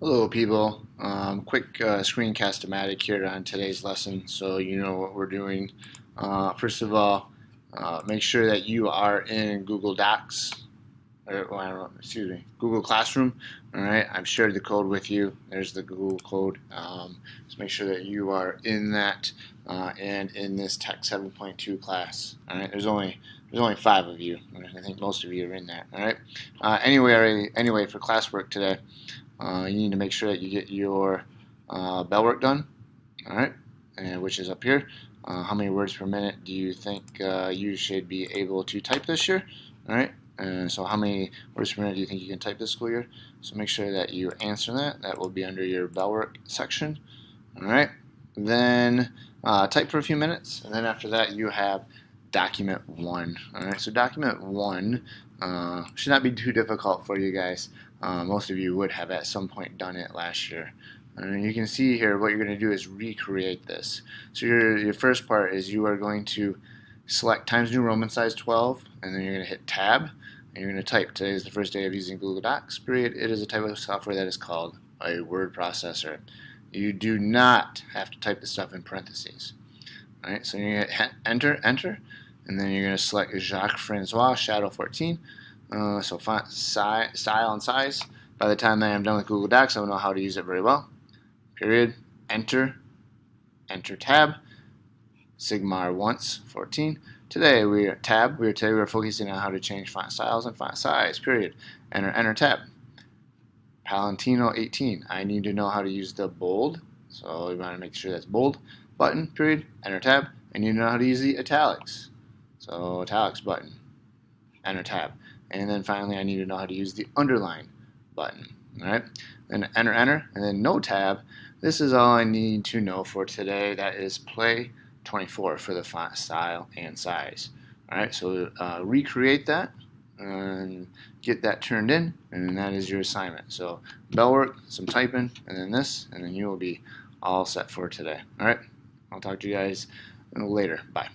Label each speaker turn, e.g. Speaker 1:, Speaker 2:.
Speaker 1: Hello people, quick screencast-o-matic here on today's lesson so you know what we're doing. First of all, make sure that you are in Google Docs, or well, I don't know, excuse me, Google Classroom. Alright, I've shared the code with you. There's the Google code. Just make sure that you are in that and in this Tech 7.2 class. Alright, there's only 5 of you. I think most of you are in that. Alright. Anyway, for classwork today, you need to make sure that you get your bell work done, all right, which is up here. How many words per minute do you think you should be able to type this year? All right, so how many words per minute do you think you can type this school year? So make sure that you answer that. That will be under your bell work section. All right, then type for a few minutes, and then after that you have document 1. All right, so document 1 should not be too difficult for you guys. Most of you would have at some point done it last year. You can see here what you're going to do is recreate this. So your first part is you are going to select Times New Roman size 12, and then you're going to hit Tab, and you're going to type. Today is the first day of using Google Docs, period. It is a type of software that is called a word processor. You do not have to type the stuff in parentheses. All right, so you're going to hit enter, and then you're going to select Jacques Francois Shadow 14. So font, style, and size. By the time that I'm done with Google Docs, I will know how to use it very well. Period. Enter tab. Sigmar once 14. Today we are tab. Today we are focusing on how to change font styles and font size. Period. Enter tab. Palantino 18. I need to know how to use the bold, so we want to make sure that's bold button. Period. Enter tab. I need to know how to use the italics, so italics button. Enter tab. And then finally I need to know how to use the underline button. Alright, then enter, and then no tab. This is all I need to know for today. That is play 24 for the font style and size. Alright, so recreate that and get that turned in, and that is your assignment. So bell work, some typing, and then this, and then you will be all set for today. Alright, I'll talk to you guys later. Bye.